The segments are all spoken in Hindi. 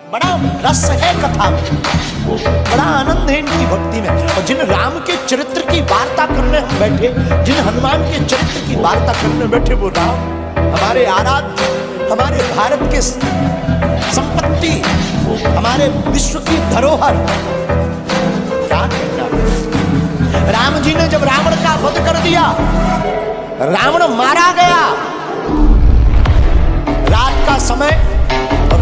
बड़ा रस है कथा में, बड़ा आनंद है इनकी भक्ति में। और जिन राम के चरित्र की वार्ता करने हम बैठे, जिन हनुमान के चरित्र की वार्ता करने बैठे, वो राम हमारे आराध्य, हमारे भारत के संपत्ति, हमारे विश्व की धरोहर। क्या कहना, राम जी ने जब रावण का वध कर दिया, रावण मारा गया, रात का समय,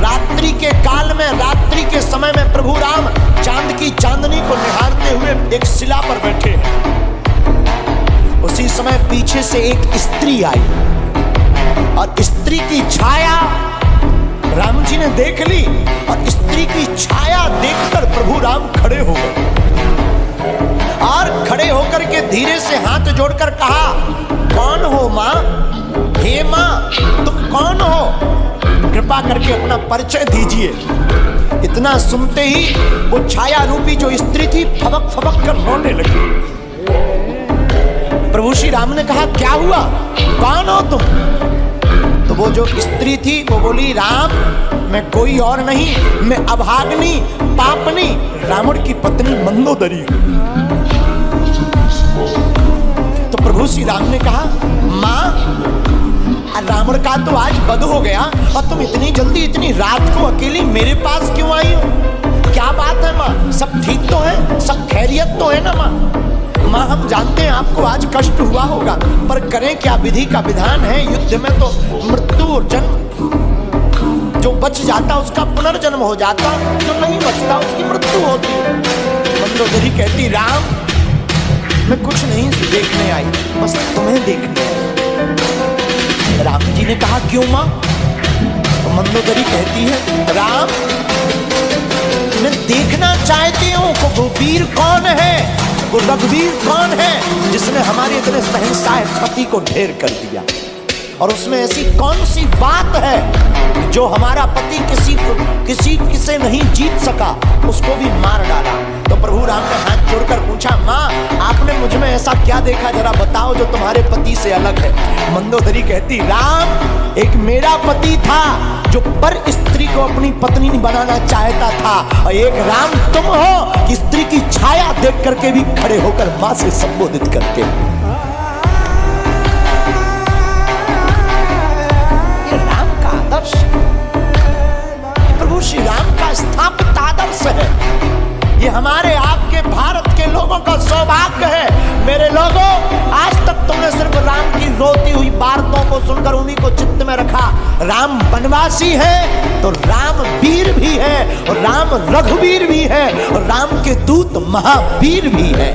रात्रि के काल में, रात्रि के समय में प्रभु राम चांद की चांदनी को निहारते हुए एक शिला पर बैठे हैं। उसी समय पीछे से एक स्त्री आई और स्त्री की छाया राम जी ने देख ली, और स्त्री की छाया देखकर प्रभु राम खड़े हो गए और खड़े होकर के धीरे से हाथ जोड़कर कहा, कौन हो मां? हे मां, तुम कौन हो? कृपा करके अपना परिचय दीजिए। इतना सुनते ही वो छाया रूपी जो स्त्री थी फबक फबक कर रोने लगी। प्रभु श्री राम ने कहा, क्या हुआ, कौन हो तुम? तो वो जो स्त्री थी वो बोली, राम मैं कोई और नहीं, मैं अभाग्नि पापनी रावण की पत्नी मंदोदरी हूं। तो प्रभु श्री राम ने कहा, मां रावण का तो आज वध हो गया और तुम इतनी जल्दी इतनी रात को अकेली मेरे पास क्यों आई हो? क्या बात है मां, सब ठीक तो है, सब खैरियत तो है ना मां? मां हम जानते हैं आपको आज कष्ट हुआ होगा, पर करें क्या, विधि का विधान है, युद्ध में तो मृत्यु और जन्म, जो बच जाता उसका पुनर्जन्म हो जाता, जो नहीं बचता उसकी मृत्यु होती। मंदोदरी कहती, राम मैं कुछ नहीं देखने आई, बस तुम्हें देखने आई। राम जी ने कहा, क्यों मां? तो मंदोदरी कहती है, राम मैं देखना चाहती हूं कि वो वीर कौन है, वो रघुवीर कौन है जिसने हमारे इतने सहनशाह पति को ढेर कर दिया, और उसमें ऐसी कौन सी बात है जो हमारा पति किसी से नहीं जीत सका, उसको भी मार डाला। तो प्रभु राम ने हाथ जोड़कर पूछा, मां आपने मुझ में ऐसा क्या देखा, जरा बताओ जो तुम्हारे पति से अलग है। मंदोदरी कहती, राम एक मेरा पति था जो पर स्त्री को अपनी पत्नी बनाना चाहता था, और एक राम तुम हो कि स्त्री की छाया देख करके भी खड़े होकर मां से संबोधित करते। प्रभु श्री राम का स्थापित आदर्श है, ये हमारे आपके भारत के लोगों का सौभाग्य है। मेरे लोगों, आज तक तुमने सिर्फ राम की रोती हुई बातों को सुनकर उन्हीं को चित्त में रखा। राम वनवासी है तो राम वीर भी है, और राम रघुवीर भी है, और राम के दूत महावीर भी है।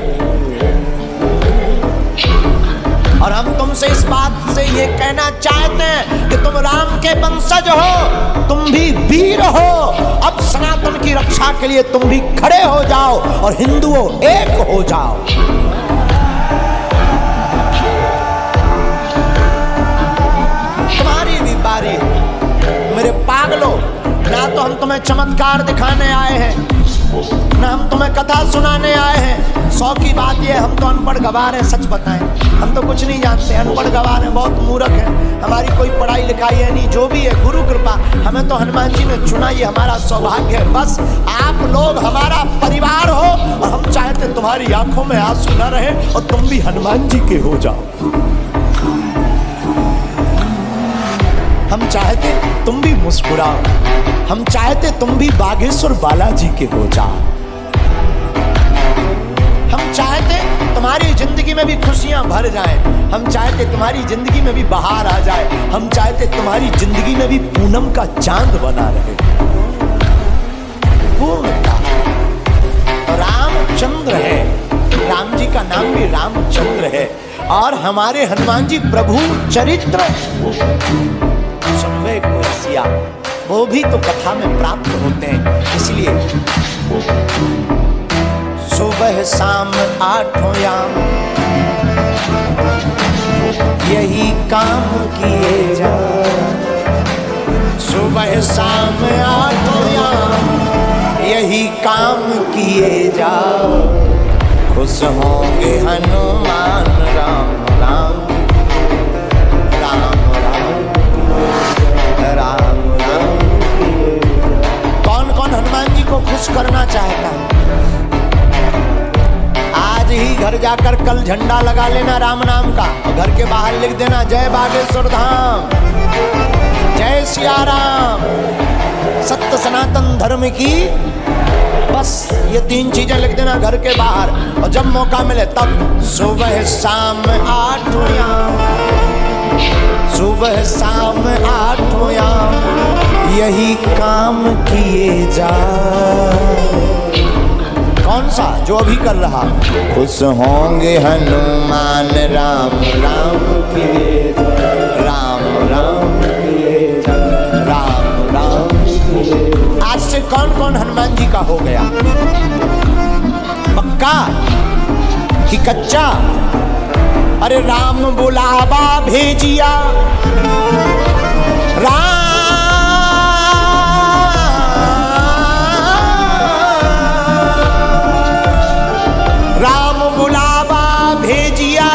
और हम तुमसे इस बात से ये कहना चाहते हैं कि तुम राम के वंशज हो, तुम भी वीर हो। अब सनातन की रक्षा के लिए तुम भी खड़े हो जाओ और हिंदुओं एक हो जाओ। तुम्हारी भी बारी है मेरे पागलों। ना तो हम तुम्हें चमत्कार दिखाने आए हैं, ना हम तुम्हें कथा सुनाने आए हैं। 100 की बात यह, हम तो अनपढ़ गवार हैं, सच बताएं हम तो कुछ नहीं जानते, अनपढ़ गवार हैं, बहुत मूर्ख हैं, हमारी कोई पढ़ाई लिखाई है नहीं। जो भी है गुरु कृपा, हमें तो हनुमान जी ने चुना, ये हमारा सौभाग्य है। बस आप लोग हमारा परिवार हो, और हम चाहते तुम्हारी आंखों में आंसू न रहे और तुम भी हनुमान जी के हो जाओ। हम चाहते तुम भी मुस्कुराओ, हम चाहते तुम भी बागेश्वर बालाजी के हो जाओ। हम चाहते तुम्हारी जिंदगी में भी खुशियां भर जाएं, हम चाहते तुम्हारी जिंदगी में भी बहार आ जाए, हम चाहते तुम्हारी जिंदगी में भी पूनम का चांद बना रहे। पूर्णता रामचंद्र है, राम जी का नाम भी रामचंद्र है, और हमारे हनुमान जी प्रभु चरित्र सुनवे को रसिया, वो भी तो कथा में प्राप्त होते हैं। इसलिए सुबह शाम आठों याम यही काम किए जा, सुबह शाम आठों याम यही काम किए जा, खुश होंगे हनुमान राम राम राम राम राम राम। कौन कौन कुछ करना चाहता है। आज ही घर जाकर कल झंडा लगा लेना राम नाम का, और घर के बाहर लिख देना जय बागेश्वर धाम, जय सिया राम, सत्य सनातन धर्म की। बस ये 3 चीजें लिख देना घर के बाहर, और जब मौका मिले तब सुबह शाम 8 याम, सुबह शाम 8 याम यही काम किए जा। कौन सा? जो अभी कर रहा। खुश होंगे हनुमान राम राम किए जा, राम राम किए जा, राम राम किए। आज से कौन कौन हनुमान जी का हो गया? पक्का कि कच्चा? अरे राम बुलावा भेजिया, राम बुलावा भेजिया,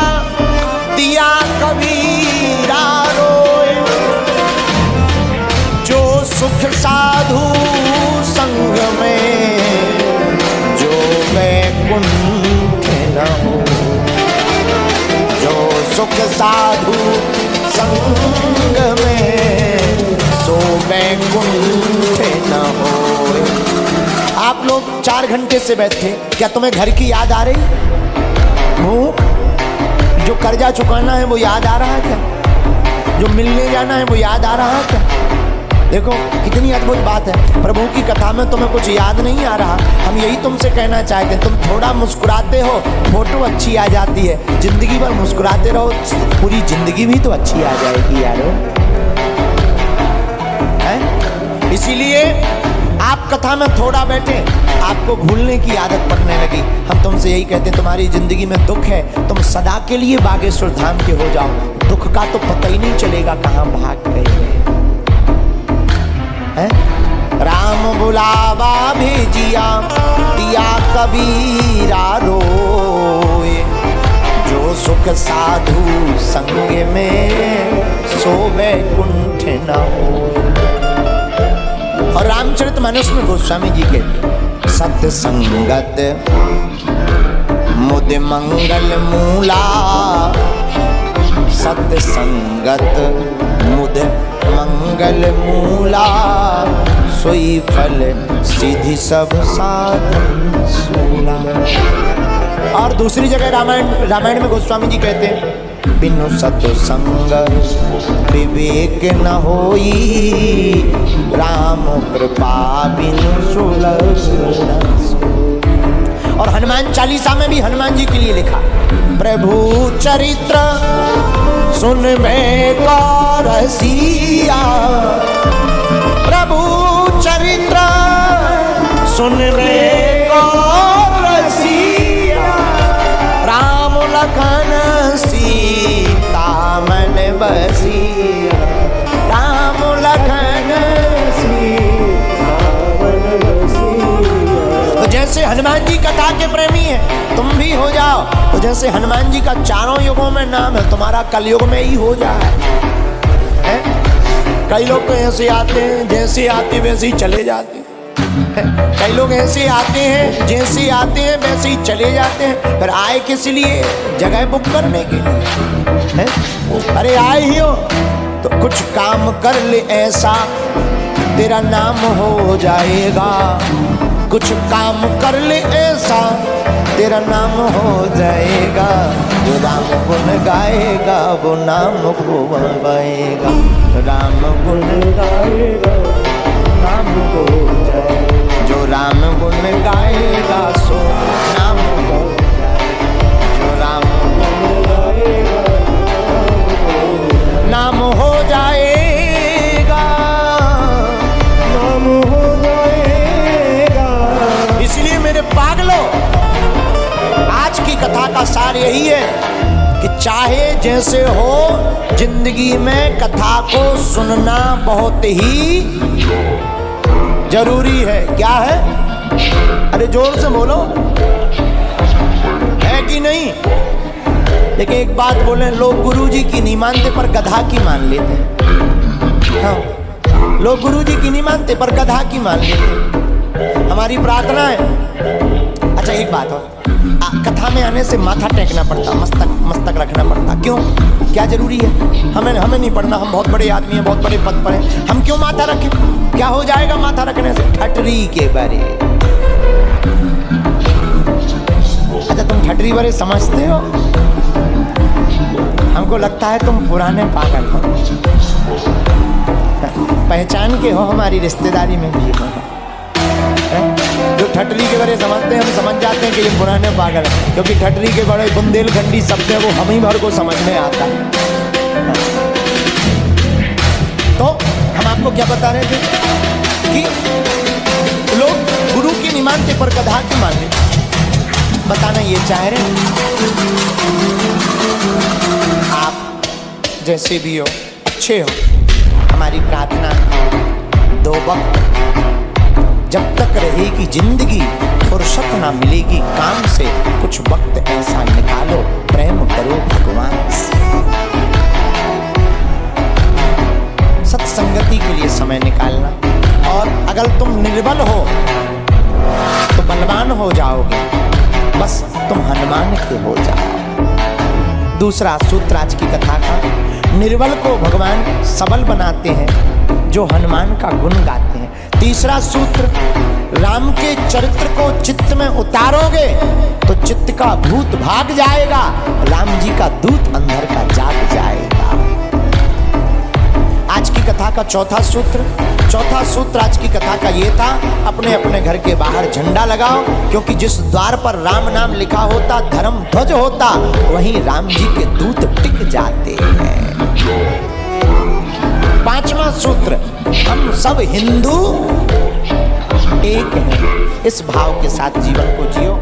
दिया कबीरा रोए, जो सुख साधु संग में, जो वैकुंठ न हो, जो सुख साधु संग में, सो वैकुंठ न हो। आप लोग 4 घंटे से बैठे, क्या तुम्हें घर की याद आ रही? भूख, जो कर्जा चुकाना है वो याद आ रहा है क्या? जो मिलने जाना है वो याद आ रहा है क्या? देखो कितनी अद्भुत बात है। प्रभु की कथा में तुम्हें कुछ याद नहीं आ रहा। हम यही तुमसे कहना चाहते हैं, तुम थोड़ा मुस्कुराते हो, फोटो अच्छी आ जाती है। जिंदगी भर मुस्कुराते रहो, पूरी जिंदगी भी तो अच्छी आ जाएगी यारो। इसीलिए आप कथा में थोड़ा बैठे, आपको भूलने की आदत पड़ने लगी। हम तुमसे यही कहते हैं, तुम्हारी जिंदगी में दुख है, तुम सदा के लिए बागेश्वर धाम के हो जाओ। दुख का तो पता ही नहीं चलेगा कहाँ भाग गए हैं। राम बुलावा भेजिया, दिया कबीरा रोए, जो सुख साधु संग में, सो वैकुंठ न हो। और रामचरितमानस में गोस्वामी जी कहते, सत्य संगत मुद मंगल मूला, सत्य संगत मुद मंगल मूला, सोई फल सीधी सब साधन सूला। और दूसरी जगह रामायण में गोस्वामी जी कहते हैं, बिनु सत्संग विवेक न होई, राम कृपा बिनु सुलभ। और हनुमान चालीसा में भी हनुमान जी के लिए लिखा, प्रभु चरित्र सुन में रसिया, प्रभु चरित्र सुन में रसिया, राम लखन सीता मन बसिया, राम लखन सीता मन बसिया। तो जैसे हनुमान जी कथा के प्रेमी है, तुम भी हो जाओ। तो जैसे हनुमान जी का चारों युगों में नाम है, तुम्हारा कलयुग में ही हो जाए। कई लोग तो ऐसे आते हैं, जैसे आते वैसे ही चले जाते हैं। कई लोग ऐसे आते हैं, जैसे आते हैं वैसे ही चले जाते हैं। फिर आए किस लिए? जगह बुक करने के लिए है? अरे आए ही हो तो कुछ काम कर ले ऐसा, तेरा नाम हो जाएगा। कुछ काम कर ले ऐसा, तेरा नाम हो जाएगा। जो राम गुण गाएगा वो नाम को पाएगा। राम गुण गाएगा नाम को जाएगा। जो राम गुण गाएगा सो नाम को जाएगा। जो राम गुण गाएगा नाम हो जाएगा। नाम हो जाएगा। इसलिए मेरे पागलों, आज की कथा का सार यही है कि चाहे जैसे हो, जिंदगी में कथा को सुनना बहुत ही जरूरी है। क्या है? अरे जोर से बोलो, है कि नहीं? लेकिन एक बात बोले, लोग गुरुजी की नहीं मानते पर गधा की मान लेते हैं। हाँ, लोग गुरुजी की नहीं मानते पर गधा की मान लेते हैं। हमारी हमारी प्रार्थना है। अच्छा एक बात और, कथा में आने से माथा टेकना पड़ता, मस्तक रखना पड़ता, क्यों? क्या जरूरी है? हमें नहीं पढ़ना, हम बहुत बड़े आदमी हैं, बहुत बड़े पद पर हैं, हम क्यों माथा रखें? क्या हो जाएगा माथा रखने से? ठटरी के बारे। अच्छा तुम ठटरी बारे समझते हो? हमको लगता है तुम पुराने पागल हो, पहचान के हो, हमारी रिश्तेदारी में भी हो। जो ठटरी के बारे समझते हैं हम समझ जाते हैं कि ये पुराने पागल है, क्योंकि ठटरी के बड़े बुंदेलखंडी शब्द है वो हम ही भर को समझ में आता है। तो हम आपको क्या बता रहे थे कि लोग गुरु की नहीं मानते पर गधा की मानते। बताना ये चाह रहे हैं आप जैसे भी हो, अच्छे हो। हमारी प्रार्थना दो वक्त जब तक रहेगी जिंदगी, फुर्सत ना मिलेगी काम से, कुछ वक्त ऐसा निकालो प्रेम करो भगवान से। सत्संगति के लिए समय निकालना, और अगर तुम निर्बल हो तो बलवान हो जाओगे, बस तुम हनुमान के हो जाओ। दूसरा सूत्र आज की कथा का, निर्बल को भगवान सबल बनाते हैं जो हनुमान का गुण गाते हैं। तीसरा सूत्र, राम के चरित्र को चित्त में उतारोगे तो चित्त का भूत भाग जाएगा, राम जी का दूत अंदर का जाग जाएगा। आज की कथा का चौथा सूत्र आज की कथा का ये था, अपने अपने घर के बाहर झंडा लगाओ, क्योंकि जिस द्वार पर राम नाम लिखा होता, धर्म ध्वज होता, वहीं राम जी के दूत टिक जाते हैं। पांचवा सूत्र, हम सब हिंदू एक हैं, इस भाव के साथ जीवन को जियो।